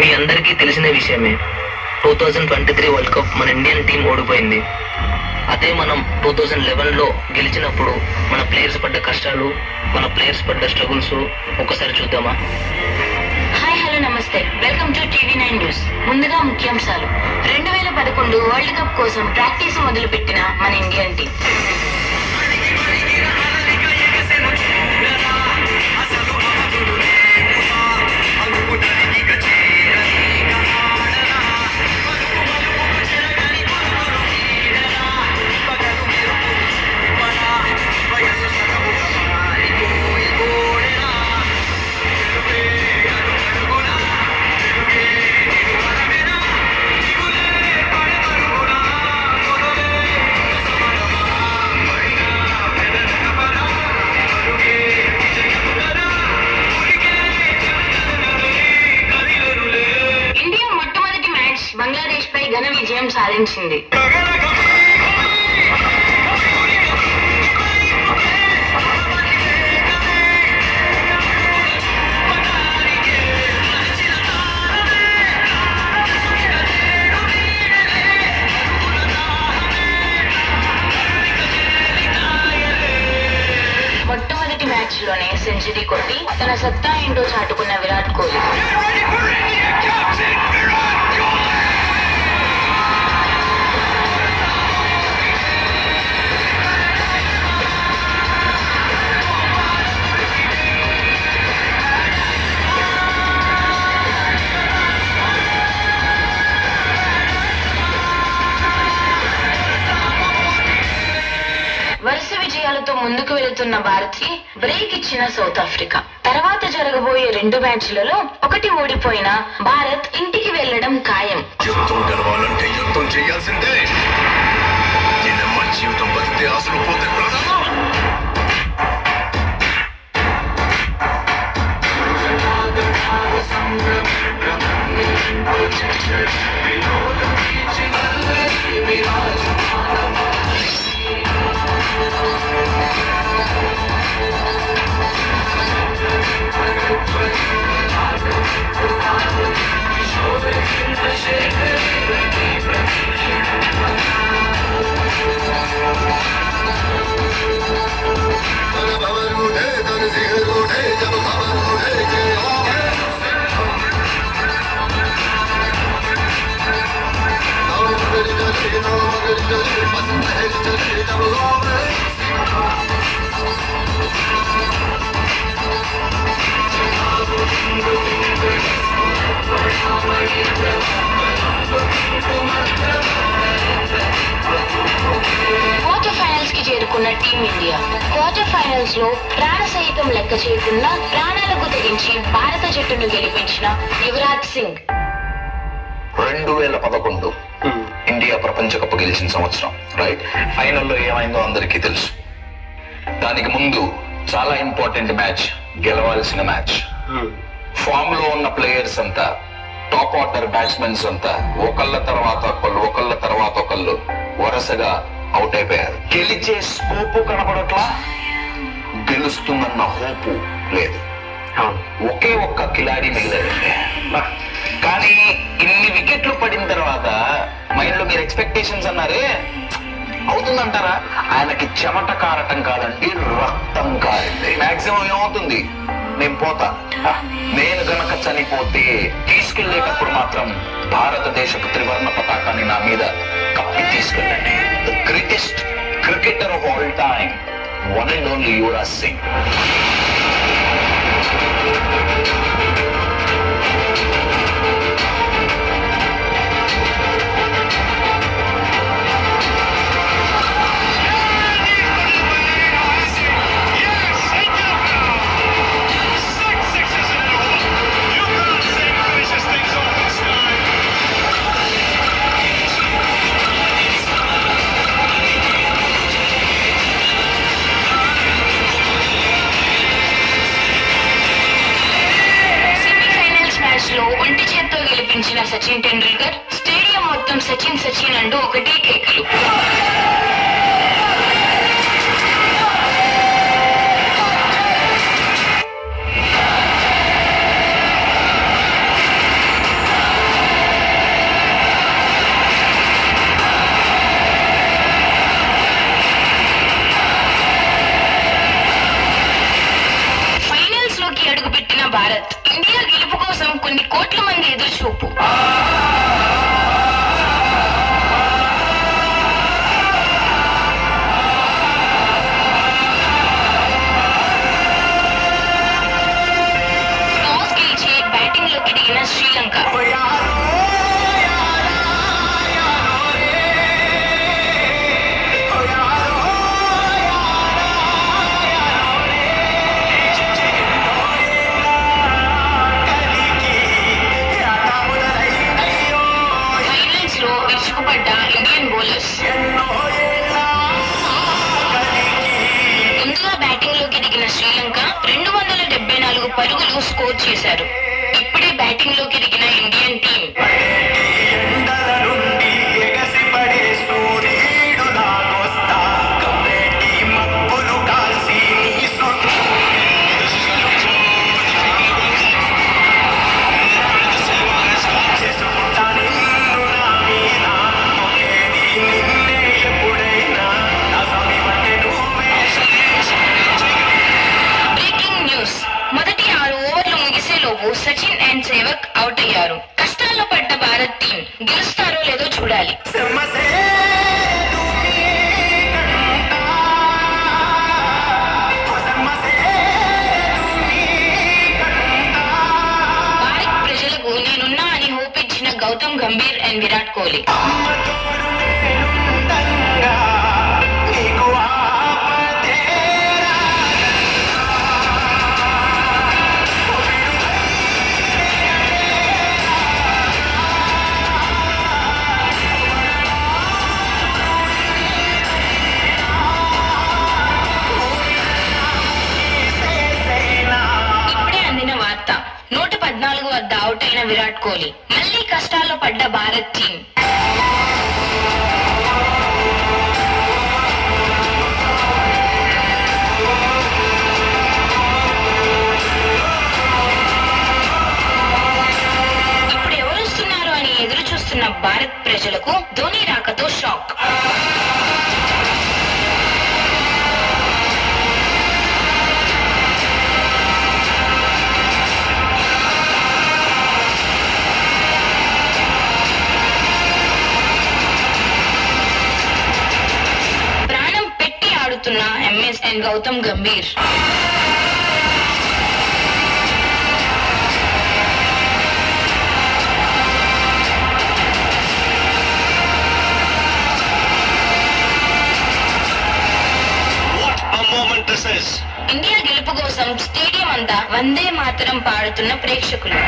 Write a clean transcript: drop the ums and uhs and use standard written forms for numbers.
మీ అందరికీ తెలిసిన విషయమే, 2023 వరల్డ్ కప్ మన ఇండియన్ టీం ఓడిపోయింది. అదే మనం 2011లో గెలిచినప్పుడు మన ప్లేయర్స్ పడ్డ కష్టాలు, మన ప్లేయర్స్ పడ్డ స్ట్రగుల్స్ ఒకసారి చూద్దామా? హాయ్, హలో, నమస్తే. Welcome to TV9 news. ముందుగా ముఖ్యాంశాలు. 2011 వరల్డ్ కప్ కోసం ప్రాక్టీస్ మొదలుపెట్టిన మన ఇండియన్ టీం బంగ్లాదేశ్ పై ఘన విజయం సాధించింది. మొట్టమొదటి మ్యాచ్ లోనే సెంచరీ కొట్టి తన సత్తా ఏంటో చాటుకున్న విరాట్ కోహ్లీ వరుస విజయాలతో ముందుకు వెళుతున్న భారత్ కి బ్రేక్ ఇచ్చిన సౌత్ ఆఫ్రికా. తర్వాత జరగబోయే 2 మ్యాచ్లలో ఒకటి ఓడిపోయిన భారత్ ఇంటికి వెళ్లడం ఖాయం. క్వార్టర్ ఫైనల్స్ కి చేరుకున్న టీమిండియా క్వార్టర్ ఫైనల్స్ లో ప్రాణ సహితం లెక్క చేయకుండా ప్రాణాలకు తెగించి భారత జట్టును గెలిపించిన యువరాజ్ సింగ్. 2011 ఇండియా ప్రపంచ కప్ గెలిచిన సంవత్సరం, రైట్? ఫైనల్లో ఏమైందో అందరికీ తెలుసు. దానికి ముందు చాలా ఇంపార్టెంట్ మ్యాచ్, గెలవాల్సిన మ్యాచ్. ఫామ్ లో ఉన్న ప్లేయర్స్ అంతా, టాప్ ఆర్డర్ బ్యాట్స్మెన్స్ అంతా ఒకళ్ళ తర్వాత ఒకళ్ళు వరుసగా అవుట్ అయిపోయారు. గెలిచే స్కోపు కనపడట్లా, గెలుస్తుందన్న హోపు లేదు. ఒకే ఒక్క కిలాడి మిగిలాడు. కానీ ఇన్ని వికెట్లు పడిన తర్వాత మైండ్ లో మీరు ఎక్స్పెక్టేషన్స్ అన్నారే, అవుతుందంటారా? ఆయనకి చెమట కారటం కాదండి, రక్తం కారింది. మాక్సిమం ఏమవుతుంది, నేను పోతా, నేను గనక చనిపోతే తీసుకెళ్లేటప్పుడు మాత్రం భారతదేశపు త్రివర్ణ పతాకాన్ని నా మీద కప్పి తీసుకెళ్ళండి. The greatest cricketer of all time, one and only Yuvraj Singh. ఒంటి చేత్తో గెలిపించిన సచిన్ టెండూల్కర్ స్టేడియం మొత్తం సచిన్ సచిన్ అంటూ ఒకటే కేకలు. భారత్. ఇండియా గెలుపు కోసం కొన్ని కోట్ల మంది ఎదురుచూపు. టాస్ గెలిచి బ్యాటింగ్ లోకి దిగిన శ్రీలంక. ఫైనల్స్ లో విరుచుకుపడ్డ ఇండియన్ బౌలర్స్. ముందుగా బ్యాటింగ్ లోకి దిగిన శ్రీలంక 274 పరుగులు స్కోర్ చేశారు. ఇప్పుడే బ్యాటింగ్ లోకి దిగిన ఇండియన్ టీం బ్రేకింగ్ న్యూస్. మొదటి 6 ఓవర్లు ముగిసేలోపు సచిన్ అండ్ సేవక్ అవుట్ అయ్యారు. కష్టాల్లో పడ్డ భారత్ టీం గెలుస్తారో లేదో చూడాలి. భారత్ ప్రజలకు నేనున్నా అని హోప్ ఇచ్చిన గౌతమ్ గంభీర్ అండ్ విరాట్ కోహ్లీ. ఇప్పుడే అందిన వార్త. 114 వద్ద అవుట్ అయిన విరాట్ కోహ్లీ. మళ్లీ కష్టాల్లో పడ్డ భారత్ టీం. ఇప్పుడు ఎవరొస్తున్నారు అని ఎదురు చూస్తున్న భారత్ ప్రజలకు ధోని రాకతో షాక్. ప్రాణం పెట్టి ఆడుతున్న MS and Gautam Gambhir. What a moment this is! India గెలుపు కోసం స్టేడియం అంతా వందే మాతరం పాడుతున్న ప్రేక్షకులు.